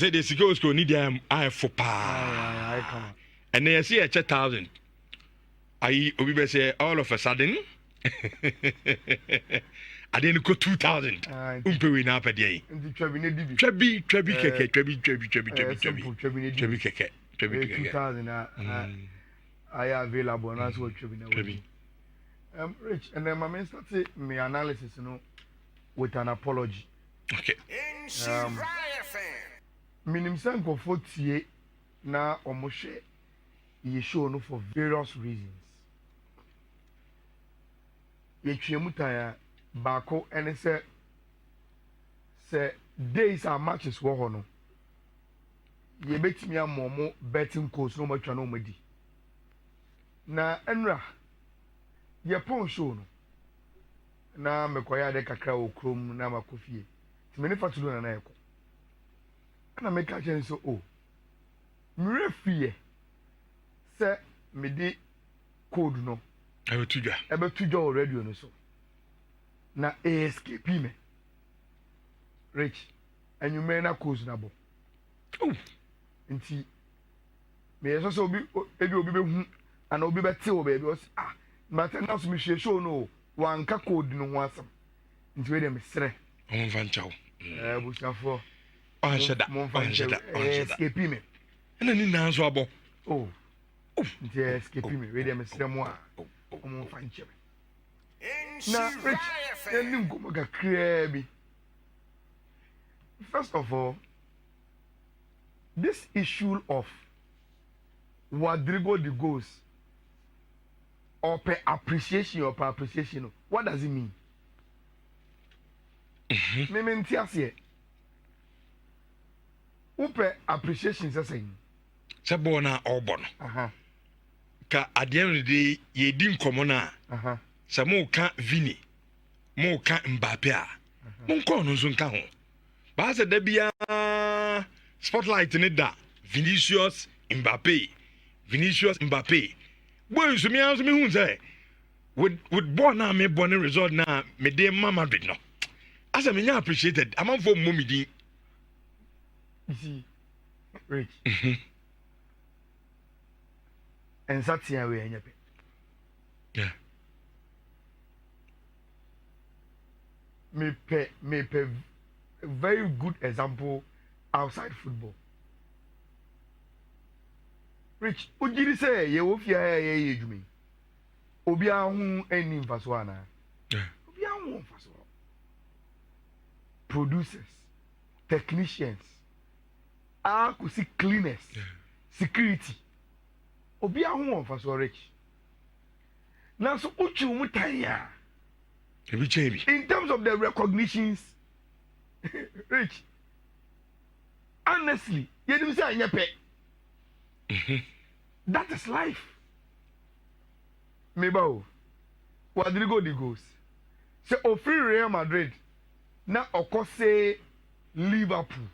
say the security school need them I for pa. And they see a 1,000. I we say all of a sudden I didn't go 2,000. Umpe we na pedi. Trebi keke. 2,000 I available and that's what trebi. Rich, and then my man started my analysis, with an apology. Okay. Minim sanko 48 na omoshe ye show no for various reasons. Ye twemutaya bako ene se days are matches wo ho no. Ye betimi amomo betting course no matwa no madi. Na enra ye pon show no. Na mekoya de kakra okrom na makofie. Timene fatulo na na eko. Na make a change so mrefie say me di code no Ebetuja already no so na escape me rich and you may na cause na bo nti me so obi be hu and obi be te obi be but now so me show no wanka code no ho asam nti we dem sere on vanchao busafo Anshada. Escape me. And then in answer abo. Oh, escape me. Ready, I'm still more. I'm fine, chip. Now, Rich, let me go make a crabby. First of all, this issue of Rodrigo the goals or per appreciation or per appreciation, what does it mean? Me mentias Upe appreciation is saying. Sabona Obon. Ka at the end of the day, ye didn't come on. Samo can't Vini. Mo can't Mbappé. Mon corner soon come home. But there be a spotlight in it that Vinicius Mbappé. Boy, so me answer me who say. With born now, me born result now, me dear Mama did no. As I mean, I appreciated. I'm on for Mummy. You see, Rich. And that's the way I yeah. Me pay a very good example outside football. Rich, would you say you will fear ye me? Obia who any Faswana. Obia who Faswana. Producers, technicians. Could see cleaners, security. Obi ahu on for rich. Now so uchu mutaya. In terms of the recognitions, Rich. Honestly, you didn't say nyepe. That is life. Mebao. Rodrigo the goes. Say free Real Madrid. Now say Liverpool.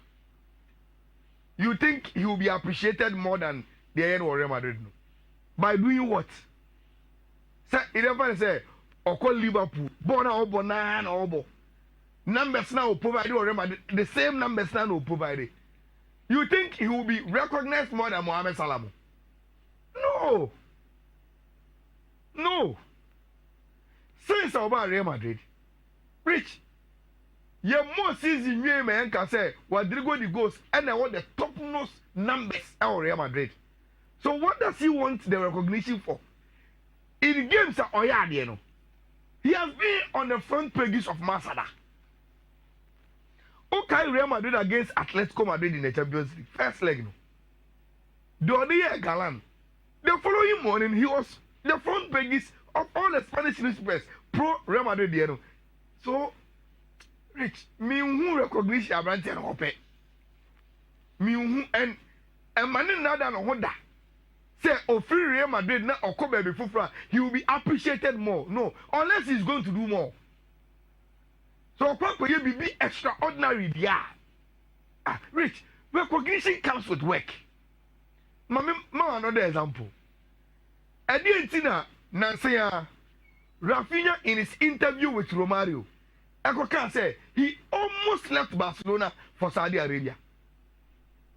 You think he will be appreciated more than the end of Real Madrid? No. By doing what? Say, it never say, or call Liverpool, Bona or Bonan or Bo. Numbers now provide Real Madrid, the same numbers now will provide it. You think he will be recognized more than Mohamed Salah? No. Since about Real Madrid, Rich. Your more season you man can say Rodrigo the goals and I want the top nose numbers at Real Madrid. So what does he want the recognition for? In games at Oyadi, he has been on the front pages of Masada. Okay, Real Madrid against Atletico Madrid in the Champions League. First leg. The other year, Galan. The following morning, he was the front pages of all the Spanish newspapers pro Real Madrid. So, Rich, me who recognition Abrante and Hope. Me who and man nada no hoda. Say free Real Madrid na Okobe before he will be appreciated more. No, unless he's going to do more. So Papa you be extraordinary there. Rich, recognition comes with work. Ma another example. Edientina Nansea Rafinha in his interview with Romario. Eko can say he almost left Barcelona for Saudi Arabia.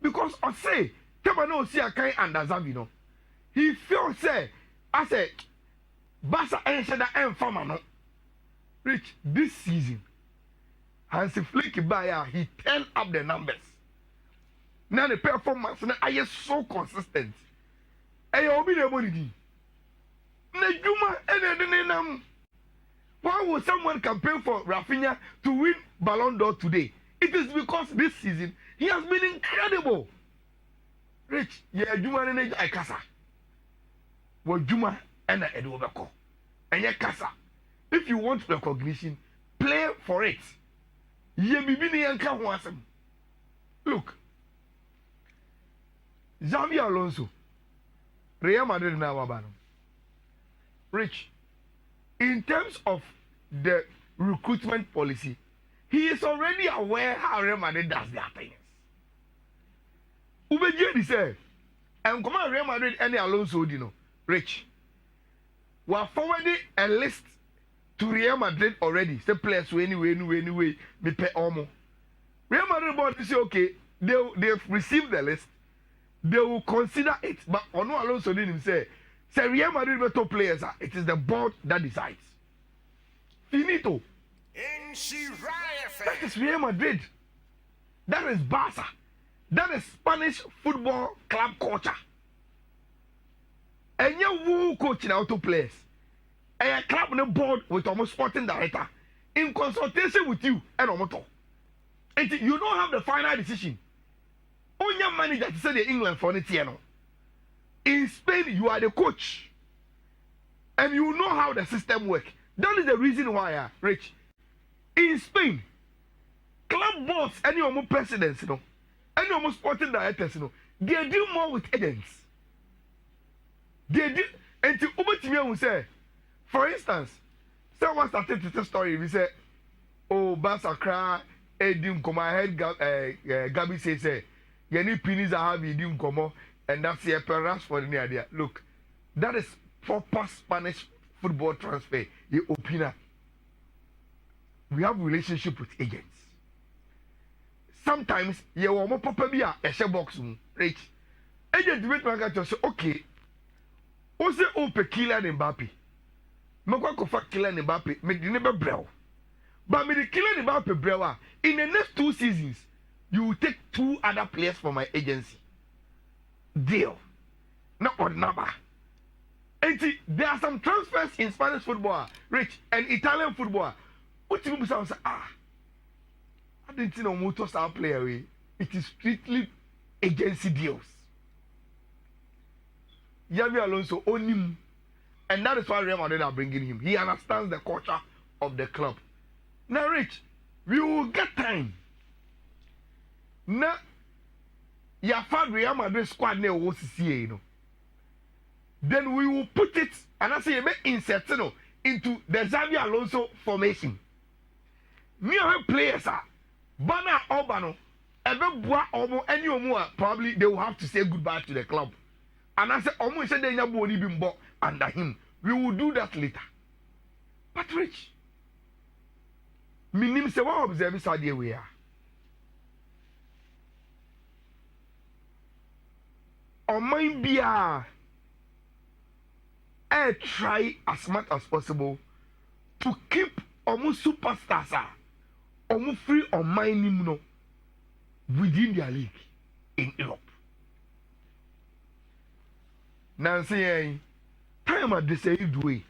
because I say Teba no see a kind and Zavi no. He feels say I said Basa and Shada and Famano. Rich this season. Hansi Flick by he turned up the numbers. Now the performance now are so consistent. Hey, obi the money. Na Juma and why would someone campaign for Rafinha to win Ballon d'Or today? It is because this season he has been incredible. Rich, yeah, Juma and Kasa. Well, Juma and Edu Beko. And yeah, Kasa. If you want recognition, play for it. Ye bibini yanka wasem. Look. Xavi Alonso. Real Madrid na wabano. Rich. In terms of the recruitment policy, he is already aware how Real Madrid does their things. Ubeje say, and come on Real Madrid any Alonso dino. Rich. We are forwarding a list to Real Madrid already. Say players anyway, me pay almost. Real Madrid board say okay, they've received the list. They will consider it, but Ono Alonso didn't say Real Madrid better players. It is the board that decides. Finito. That is Real Madrid. That is Barca. That is Spanish football club culture. And you coach now to players. And a club on the board with almost sporting director in consultation with you and Omoto. And you don't have the final decision. On your manager to say the England for it. In Spain, you are the coach. And you know how the system works. That is the reason why, Rich. In Spain, club boards, any almost presidents, any almost sporting directors, they deal more with agents. They deal, and to Ubertimia will say, for instance, someone started to tell story. We say, oh, Barca cry, Edim come ahead, Gabi say, Yenny pennies are having Edim come, and that's the perhaps for the idea. Look, that is proper Spanish football transfer. You open up. We have relationship with agents. Sometimes you want more papa be a share box, right? Agent wait man can say, okay. Ose ope Kylian Mbappe. Mekwa kofa Kylian Mbappe, me di nebe brew. But me di Kylian Mbappe brew. In the next 2 seasons, you will take 2 other players from my agency. Deal. Not on number. And see, there are some transfers in Spanish football, Rich, and Italian football. What people say, I didn't know motor star player. It is strictly agency deals. Xavi Alonso own him, and that is why Real Madrid are bringing him. He understands the culture of the club. Now, Rich, we will get time. Now, you have Real Madrid squad near OCCA, Then we will put it, and I say, insert into the Xavi Alonso formation. Me and players are Bana Obano, any more probably they will have to say goodbye to the club. And I say, almost said they never been bought under him. We will do that later. But Rich, minim se wa observe Saudi we are. On my beer, I try as much as possible to keep almost superstars almost free on my name within their league in Europe. Nancy, time at the same way,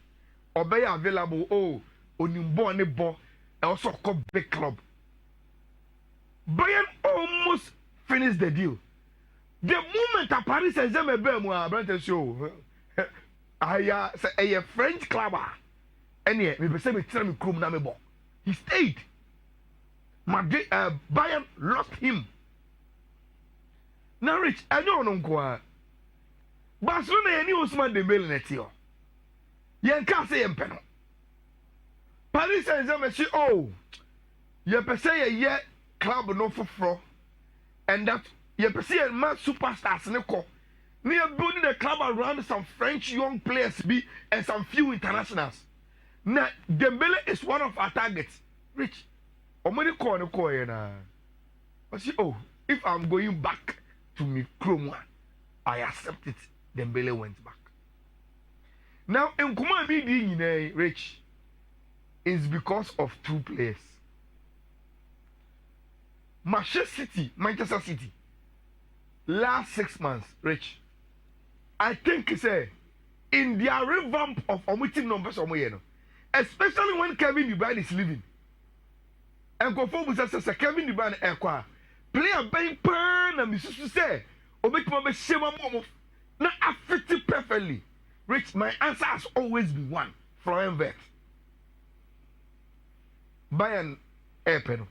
obey available. Oh, onimbo and bo, also called big club. Bayern almost finished the deal. The moment a Paris Saint-Germain be brother show, I say a French club, and yeah, me say me tell me krum na me bo. He stayed. Madrid, Bayern lost him. Now, Rich, I don't know. Barcelona any Ousmane Dembele netio. Yen ka say yen peno. Paris Saint-Germain say oh, ye pe say ye club no foforo, and that ye pe say man superstars ne ko. We are building the club around some French young players be and some few internationals. Now Dembele is one of our targets. Rich, omani ko na. I say oh, if I'm going back to me Chroma. I accept it. Dembele went back. Now, in Kuma being rich is because of two players. Manchester City, last 6 months, rich. I think say in their revamp of omitting numbers, especially when Kevin De Bruyne is leaving. And conform says Kevin De Bruyne ekwa player bang pan and Mrs. say obey my shema mom na affect perfectly. Rich, my answer has always been one. Florian Wirtz. Bayern Epeno.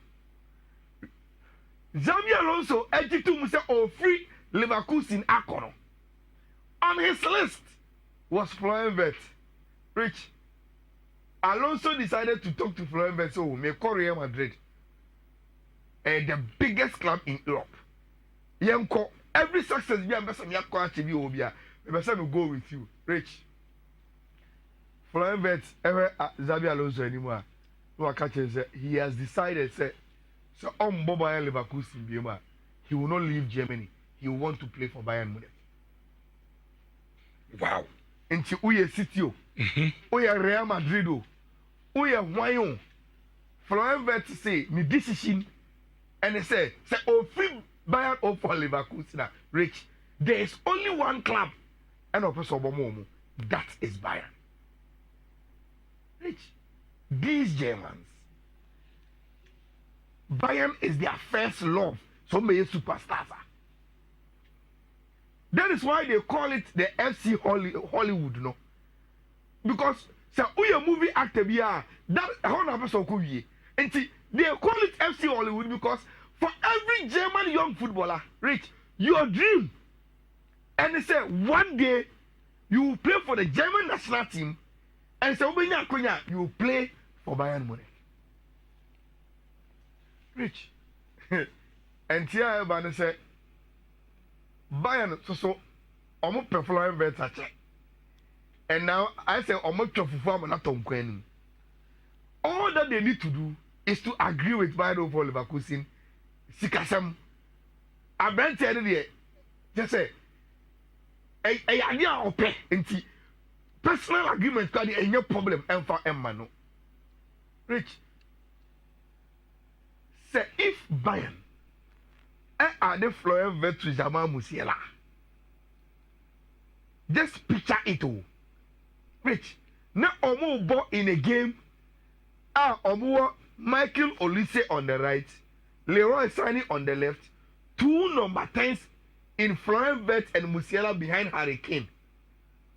Xabi Alonso ejitu muse free Leverkusen Akono. On his list was Florian Wirtz. Rich. Alonso decided to talk to Florian Wirtz. So me call Real Madrid. The biggest club in Europe. Yemko every success be ambassador yakwa achieve obia. Me say me go with you. Rich. Florian Wirtz ever Xabi Alonso anymore. No catch say he has decided say so on Bayern Leverkusen Biema, he will not leave Germany. He will want to play for Bayern Munich. Wow. Into Uye City, Uye Real Madrid, Uye Wayon. Florian Wirtz say, me decision, and they say, oh, free Bayern or for Leverkusen. Rich, there is only one club, and of course, that is Bayern. Rich, these Germans, Bayern is their first love. So many superstars. That is why they call it the FC Hollywood, no? Because so a movie actor that how na person ko wie. And they call it FC Hollywood because for every German young footballer, Rich, your dream. And they say one day you will play for the German national team, and so when you will play for Bayern Munich. Rich. And here everybody say Bayern so almost perform very touch. And now I say almost to perform not on Queen. All that they need to do is to agree with Bayern over Leverkusen. Sikasam. I been telling you, just say a idea of pay and personal agreement got any problem and for Emma no. Rich. Say if Bayern are the Florian Wirtz to Jamal Musiala, just picture it all. Rich, now Omo ball in a game. Omo Michael Olise on the right, Leroy Sané on the left, 2 number 10s in Florian Wirtz and Musiala behind Harry Kane.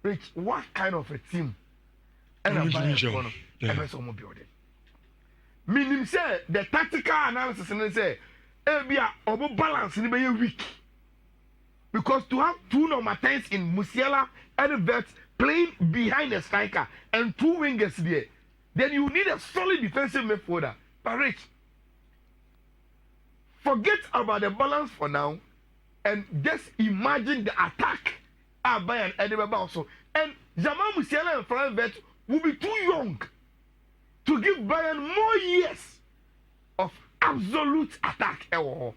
Rich, what kind of a team? And a Bayern building. Meaning say the tactical analysis and say ebia obo balance ni be weak because to have 2 number 10s in Musiala and Wirtz playing behind the striker and 2 wingers there, then you need a solid defensive midfielder. But Rich, forget about the balance for now and just imagine the attack at Bayern and also. And Jamal Musiala and Florian Wirtz will be too young to give Bayern more years of absolute attack. Now,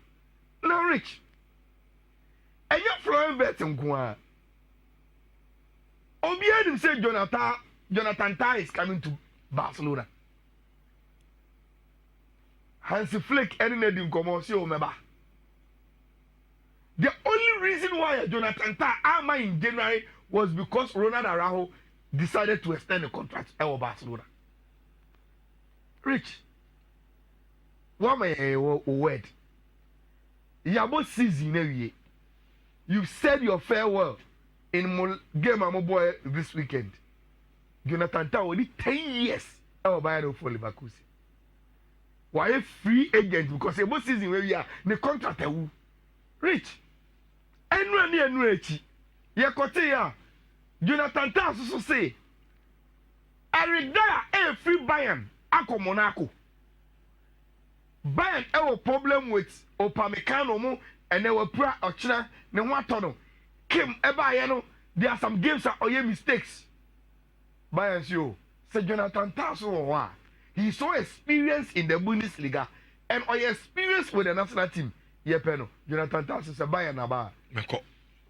Rich, and your Florian Wirtz and Gua. Obianim said Jonathan Tah is coming to Barcelona. Hansi Flick and Nedim Commercio member. The only reason why Jonathan Tah am in January was because Ronald Araujo decided to extend the contract at Barcelona. Rich, one may word. Yabo season every. You said your farewell in game of boy this weekend. Jonathan Tah only 10 years our Bayern for Leverkusen. Why a free agent? Because Yabo season where we are the contract Rich. Enwe Yakote ya Jonathan Tah so say Eric Dyer free Bayern. Ako Monaco. Bayern have a problem with Upamecano and they were pra ochina ne watono. Kim eba there are some games that are mistakes. Bayern say Jonathan Tah so he's so experienced in the Bundesliga and experienced with the national team. Yepeno, Jonathan Tah says Bayern Naba.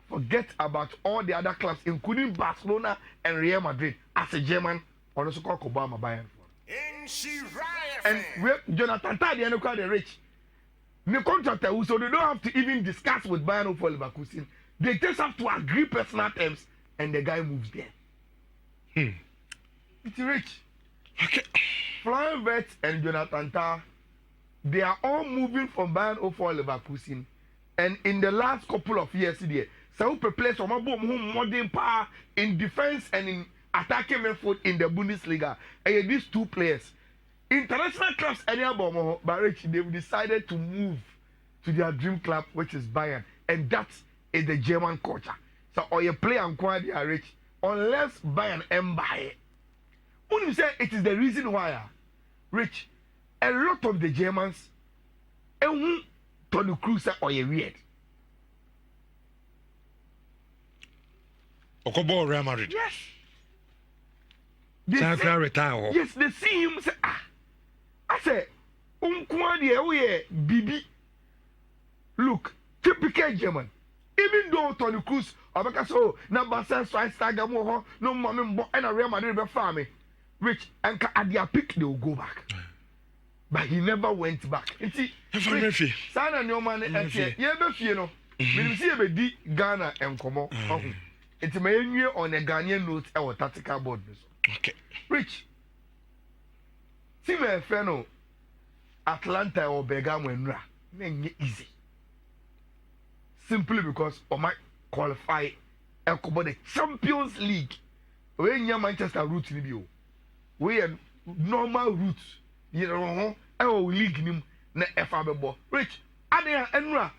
Forget about all the other clubs, including Barcelona and Real Madrid. As a German, on also called Obama Bayern. And Jonathan Tah, the end the rich. The contractor, so they don't have to even discuss with Bayern for Leverkusen. They just have to agree personal terms, and the guy moves there. It's rich. Okay. Florian Wirtz and Jonathan Tah, they are all moving from Bayern for Leverkusen. And in the last couple of years, so we play some modern power in defense and in attacking midfield in the Bundesliga. And these two players, international clubs, but they've decided to move to their dream club, which is Bayern, and that is the German culture. So, or you play and quite they are rich, unless Bayern and buy it. When you say it is the reason why, rich, a lot of the Germans, and Tony Kroos or you weird. Okobo Real Madrid. Yes. Yes, they see him say, I say, we Bibi. Look, typical German. Even though Tony Kroos, so number 7 strike no mommy and a Real Madrid family, rich and at their peak they will go back. But he never went back. You see, Sana no man, you know, we see a Ghana and Como. It's a menu on a Ghanaian note or tactical board. Okay. Rich. See my friend, Atlanta or Bergamo and Ra. Easy. Simply because I might qualify and come the Champions League. We are Manchester roots in you. We are normal roots. You know, our league name na FAB. Rich, Adria and Ra.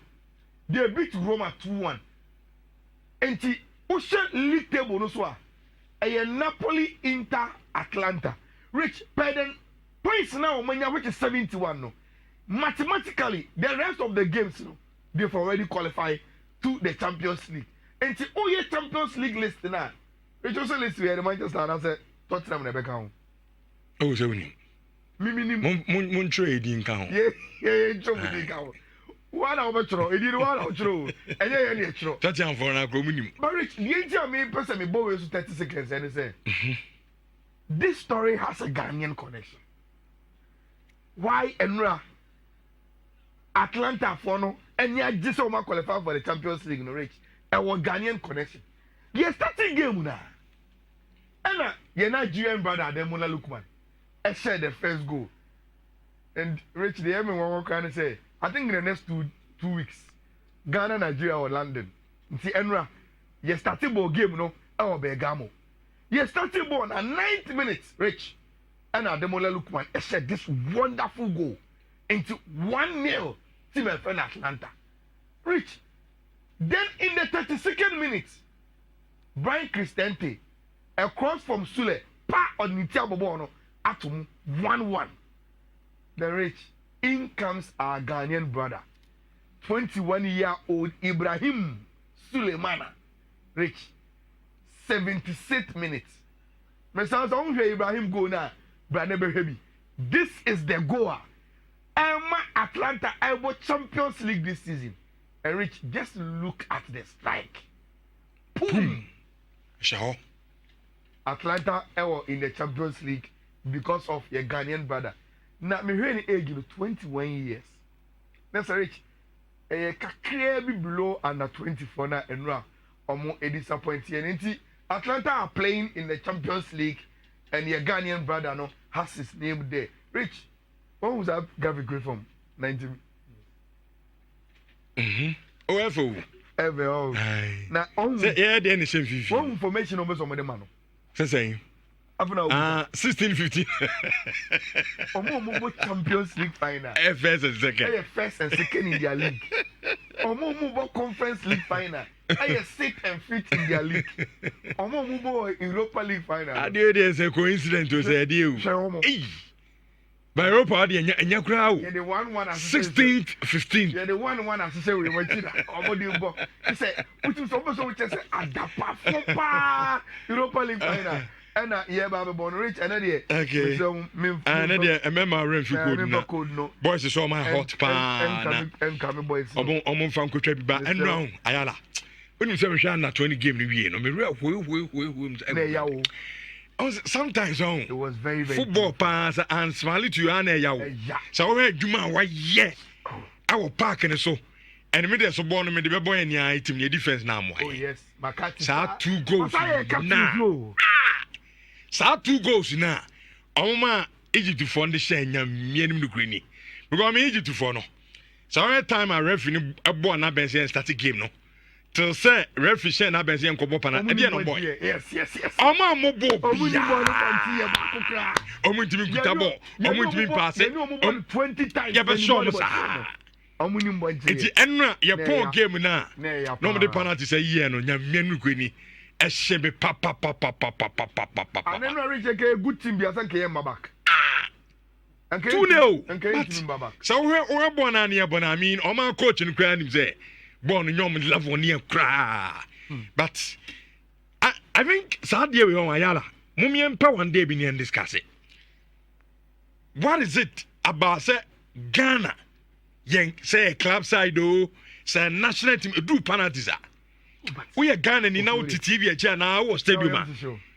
They beat Roma 2-1. And the Ocean League table no so. Napoli Inter Atlanta. Rich, pardon. Points now, which is 71. No. Mathematically, the rest of the games, no, they've already qualified to the Champions League. And the OE Champions League list now. Rich also list where the Manchester and I said, Tottenham never count. Oh, so we Mun trade in count. Yeah, trade count. One hour throw, it did 1 hour throw, and then you throw. Touchdown for an agreement. But Rich, the entire main person, me boy, is 30 seconds, and he said, this story has a Ghanaian connection. Why Enra Atlanta for no, and yet just so much qualify for the Champions League, no Rich, and one Ghanaian connection. Yes, starting game now. And you're Nigerian brother, then Mona Lukman. I said the first goal. And Rich, the everyone kind of say, I think in the next two weeks, Ghana, Nigeria, or London. See, Enra, you started ball game, no, or Bergamo. You started ball at 90 minutes, Rich. And Ademola Lukman, I said this wonderful goal into 1-0 to my friend Atlanta. Rich. Then in the 32nd minute, Brian Cristante, across from Sule, pa on Nitia Bobono, atom 1-1. Then Rich. In comes our Ghanaian brother, 21-year-old Ibrahim Suleimana. Rich, 76 minutes. Mr. Ibrahim go now, brother baby. This is the goal. Emma Atlanta Elbow Champions League this season. And Rich, just look at the strike. Boom. Sure. Atlanta Elbow in the Champions League because of your Ghanaian brother. Now, me hearing age 21 years. That's a Rich. Kakre be below under 24 now and now. Omo a disappointing. And Atlanta are playing in the Champions League, and your Ghanaian brother no has his name there. Rich, when was that Gavi Gray from? 90. Oh, ever. Oh. Now, yeah, the same 50. One information over some of the man. Saying. 16, 15. Omo Champions League final. First and second. First and second in their league. Omo Conference League final. 6th and 5th in their league. Omo Europa League final. I did there's a coincidence to say you. By Europa, the crowd. Yeah, the 1-1 16th, 15th. Yeah, the 1-1 as I say we went to Omo. He said, which is almost what you say, Adapa Europa League final. And yeah, Baba born rich, and then okay. So, and then a member rent for code no. Boys is all my hot pan. And coming boys. Omon fan could be back and round. Ayala. When you say we shall not 20 game new year, no me real sometimes it was very football pass and smile to you and yaw. So we Juma why yeah. Our park and so. And me there so born me the boy and ya team your defense now. Oh yes, Makati. Sa 2 goals. Nah. Sa 2 goals now. Oma Egypt for the share nya mienu no green. Because me Egypt for no. So every time I referee a boy na bench and start game no. Till say referee share na bench and ko bopa na e dey no boy. Yes. Oma mo bo. Omu ntimi kuta ball. Omu ntimi pass. 20 times. Ya be show no sa. Enti enra ye pon game na. No me the penalty say ye no nya mienu green. Ehye be pa. And then reach a good team be asan ke yemba back. And so we born an here but I mean o man coach no kra nim say born nyom level near kra. But I think Sadia we on Ayala. Mummy empa one day be near discuss it. What is it about say Ghana? Yen say club side do say national team do penalties. We are Ghana ni now TV chair now was stadium.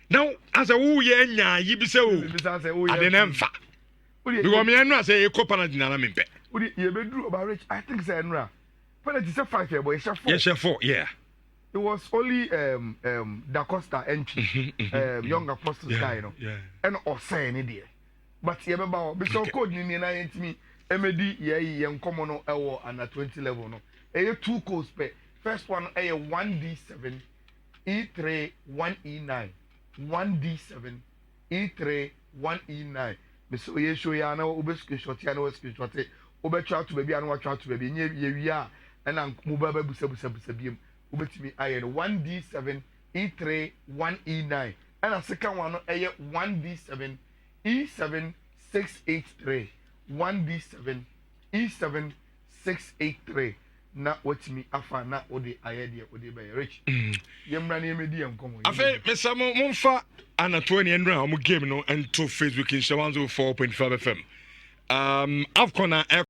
Now as a who ye nya yi bi say o. Adenemfa. Because me know say e ko penalty na me pe. You be do about rich. I think say Enra. Penalty say 5 here boy, share 4. Yes, share 4, yeah. It was only Da Costa entry young apostles guy, you know. Yeah. And Osei ni there. But you remember because code ni na yentimi MD ye common no ewo under 20 level no. E 2 codes per. First one a 1D7 E3 1E9 1D7 E3 1E9. So ye show ya na obeske shot ya na obeske shot obe try to baby and what try to baby nye ye a and am mobile busa biem obetimi aye 1D7 E3 1E9 and a second one aye 1D7 E7 683 1D7 E7 683 na watimi afa na ode aye de ode be rich yemra na yemedi enkomo afa mesamo momfa ana 20 endra omo game no ento Facebook in 104.5 FM afcon